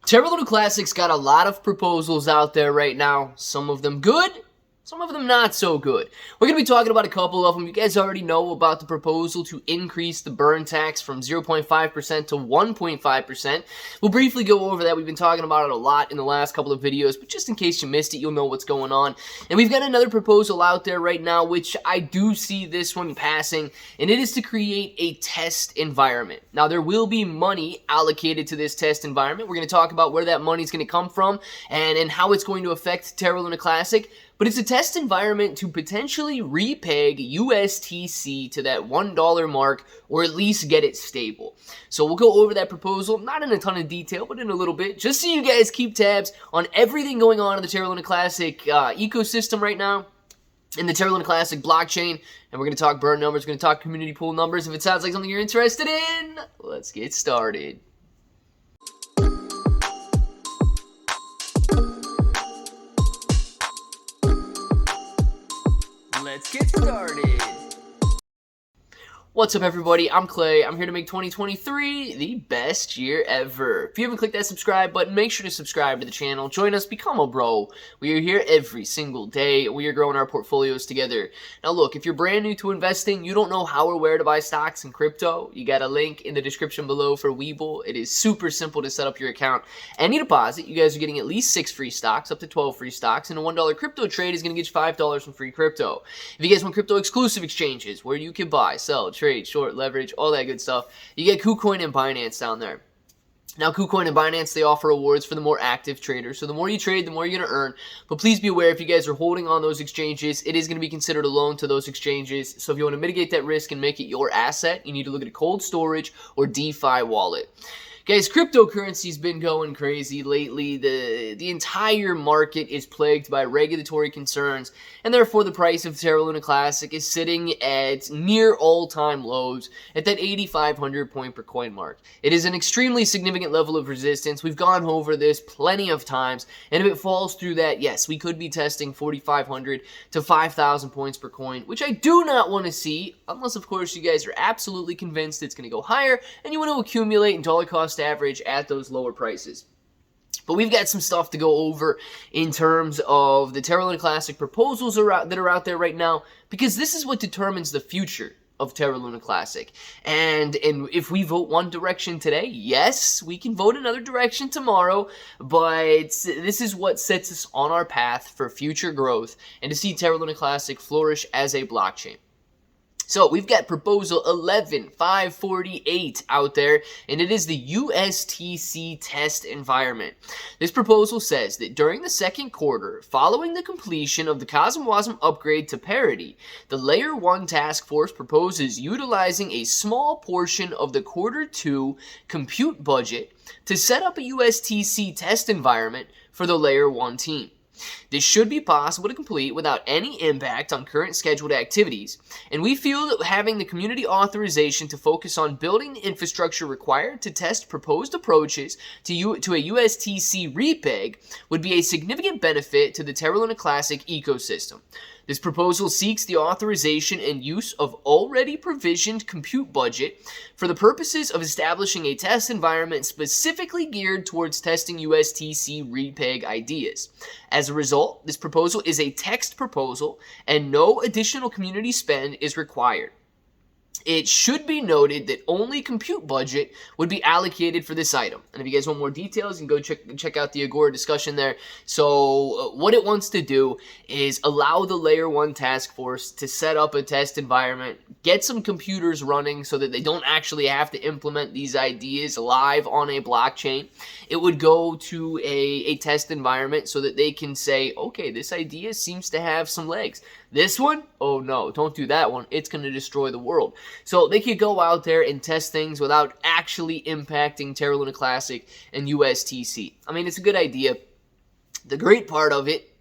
Terra Luna Classic's got a lot of proposals out there right now. Some of them good, some of them not so good. We're going to be talking about a couple of them. You guys already know about the proposal to increase the burn tax from 0.5% to 1.5%. We'll briefly go over that. We've been talking about it a lot in the last couple of videos, but just in case you missed it, you'll know what's going on. And we've got another proposal out there right now, which I do see this one passing, and it is to create a test environment. Now, there will be money allocated to this test environment. We're going to talk about where that money is going to come from and how it's going to affect Terra Luna Classic. But it's a test environment to potentially repeg USTC to that $1 mark, or at least get it stable. So we'll go over that proposal, not in a ton of detail, but in a little bit, just so you guys keep tabs on everything going on in the Terra Luna Classic ecosystem right now, in the Terra Luna Classic blockchain. And we're going to talk burn numbers, we're going to talk community pool numbers. If it sounds like something you're interested in, let's get started. Let's get started. What's up, everybody? I'm Clay. I'm here to make 2023 the best year ever. If you haven't clicked that subscribe button, make sure to subscribe to the channel. Join us, become a bro. We are here every single day. We are growing our portfolios together. Now look, if you're brand new to investing, you don't know how or where to buy stocks in crypto, you got a link in the description below for Webull. It is super simple to set up your account. Any deposit, you guys are getting at least 6 free stocks, up to 12 free stocks, and a $1 crypto trade is going to get you $5 in free crypto. If you guys want crypto exclusive exchanges where you can buy, sell, trade, short, leverage, all that good stuff, you get KuCoin and Binance down there. Now, KuCoin and Binance, they offer rewards for the more active traders. So the more you trade, the more you're going to earn. But please be aware, if you guys are holding on those exchanges, it is going to be considered a loan to those exchanges. So if you want to mitigate that risk and make it your asset, you need to look at a cold storage or DeFi wallet. Guys, cryptocurrency's been going crazy lately. The entire market is plagued by regulatory concerns, and therefore the price of Terra Luna Classic is sitting at near all-time lows at that 8,500 point per coin mark. It is an extremely significant level of resistance. We've gone over this plenty of times, and if it falls through that, yes, we could be testing 4,500 to 5,000 points per coin, which I do not want to see, unless, of course, you guys are absolutely convinced it's going to go higher, and you want to accumulate in dollar cost average at those lower prices. But we've got some stuff to go over in terms of the Terra Luna Classic proposals that are out there right now, because this is what determines the future of Terra Luna Classic. And if we vote one direction today, yes, we can vote another direction tomorrow, but this is what sets us on our path for future growth and to see Terra Luna Classic flourish as a blockchain. So we've got proposal 11548 out there, and it is the USTC test environment. This proposal says that during the second quarter, following the completion of the CosmWasm upgrade to parity, the Layer 1 task force proposes utilizing a small portion of the quarter 2 compute budget to set up a USTC test environment for the Layer 1 team. This should be possible to complete without any impact on current scheduled activities, and we feel that having the community authorization to focus on building the infrastructure required to test proposed approaches to a USTC repeg would be a significant benefit to the Terra Luna Classic ecosystem. This proposal seeks the authorization and use of already provisioned compute budget for the purposes of establishing a test environment specifically geared towards testing USTC repeg ideas. As a result, this proposal is a text proposal and no additional community spend is required. It should be noted that only compute budget would be allocated for this item. And if you guys want more details, you can go check out the Agora discussion there. So what it wants to do is allow the Layer 1 task force to set up a test environment, get some computers running so that they don't actually have to implement these ideas live on a blockchain. It would go to a test environment so that they can say, okay, this idea seems to have some legs. This one? Oh no, don't do that one. It's going to destroy the world. So they could go out there and test things without actually impacting Terra Luna Classic and USTC. I mean, it's a good idea. The great part of it,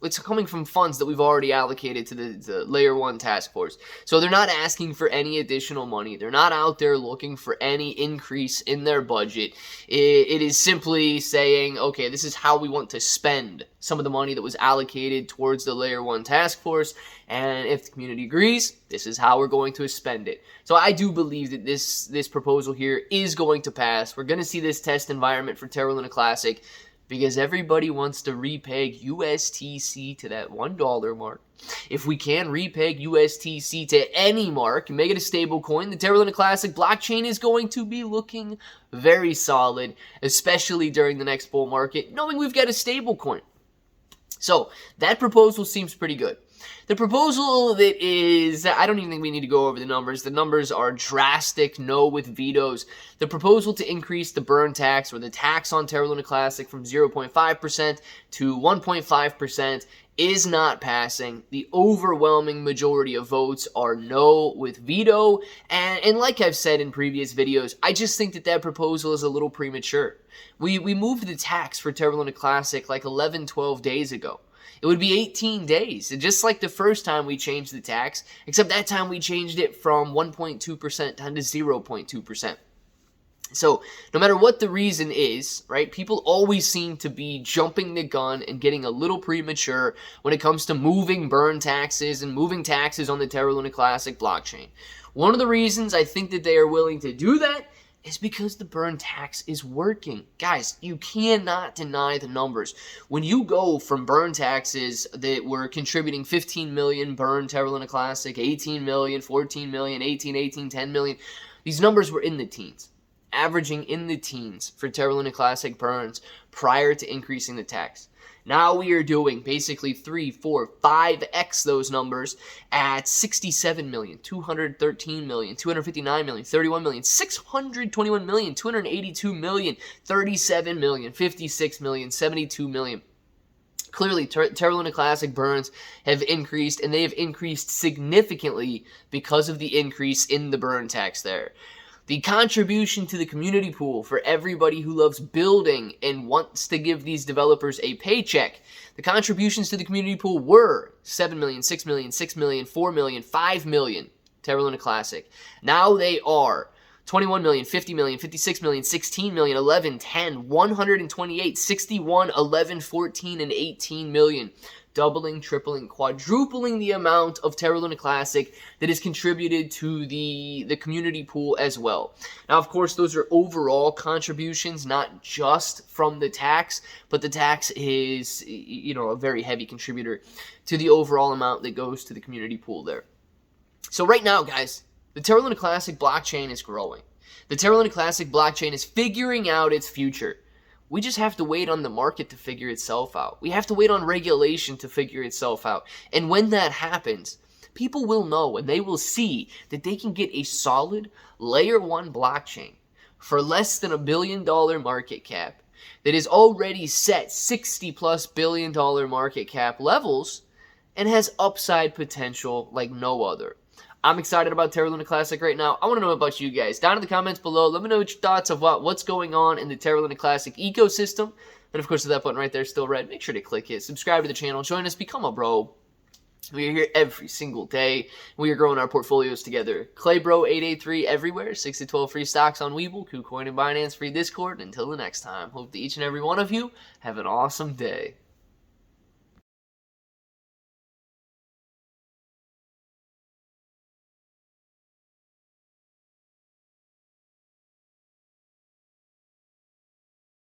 it's coming from funds that we've already allocated to the Layer 1 task force. So they're not asking for any additional money. They're not out there looking for any increase in their budget. It is simply saying, okay, this is how we want to spend some of the money that was allocated towards the Layer 1 task force, and if the community agrees, this is how we're going to spend it. So I do believe that this proposal here is going to pass. We're going to see this test environment for Terra Luna Classic, because everybody wants to repeg USTC to that $1 mark. If we can repeg USTC to any mark and make it a stable coin, the Terra Luna Classic blockchain is going to be looking very solid, especially during the next bull market, knowing we've got a stable coin. So that proposal seems pretty good. The proposal that is, I don't even think we need to go over the numbers. The numbers are drastic, no with vetoes. The proposal to increase the burn tax or the tax on Terra Luna Classic from 0.5% to 1.5% is not passing. The overwhelming majority of votes are no with veto. And like I've said in previous videos, I just think that proposal is a little premature. We moved the tax for Terra Luna Classic like 11, 12 days ago. It would be 18 days, just like the first time we changed the tax, except that time we changed it from 1.2% down to 0.2%. So no matter what the reason is, right, people always seem to be jumping the gun and getting a little premature when it comes to moving burn taxes and moving taxes on the Terra Luna Classic blockchain. One of the reasons I think that they are willing to do that is because the burn tax is working. Guys, you cannot deny the numbers. When you go from burn taxes that were contributing 15 million burn Terra Luna Classic, 18 million, 14 million, 18, 10 million, these numbers were in the teens, averaging in the teens for Terra Luna Classic burns prior to increasing the tax. Now we are doing basically 3, 4, 5x those numbers at 67 million, 213 million, 259 million, 31 million, 621 million, 282 million, 37 million, 56 million, 72 million. Clearly, Terra Luna Classic burns have increased, and they have increased significantly because of the increase in the burn tax there. The contribution to the community pool for everybody who loves building and wants to give these developers a paycheck, the contributions to the community pool were 7 million, 6 million, 6 million, 4 million, 5 million Terra Luna Classic. Now they are 21 million, 50 million, 56 million, 16 million, 11, 10, 128, 61, 11, 14, and 18 million. Doubling, tripling, quadrupling the amount of Terra Luna Classic that is contributed to the community pool as well. Now, of course, those are overall contributions, not just from the tax, but the tax is, a very heavy contributor to the overall amount that goes to the community pool there. So right now, guys, the Terra Luna Classic blockchain is growing. The Terra Luna Classic blockchain is figuring out its future. We just have to wait on the market to figure itself out. We have to wait on regulation to figure itself out. And when that happens, people will know and they will see that they can get a solid layer 1 blockchain for less than $1 billion market cap that is already set $60+ billion market cap levels and has upside potential like no other. I'm excited about Terra Luna Classic right now. I want to know about you guys. Down in the comments below, let me know your thoughts of what's going on in the Terra Luna Classic ecosystem. And of course, if that button right there is still red, make sure to click it. Subscribe to the channel. Join us. Become a bro. We are here every single day. We are growing our portfolios together. ClayBro 883 everywhere. 6 to 12 free stocks on Webull, KuCoin, and Binance. Free Discord. Until the next time, hope that each and every one of you have an awesome day.